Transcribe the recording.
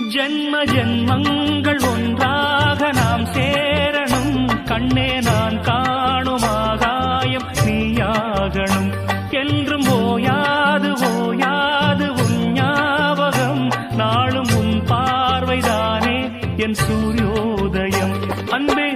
ஜென்ம ஜென்மங்கள் ஒன்றாக நாம் சேரணும். கண்ணே நான் காணும் ஆகாயம் நீயாகணும். என்றும் ஓயாது ஓயாது உன் ஞாபகம். நாளும் உன் பார்வைதானே என் சூரியோதயம். அன்பே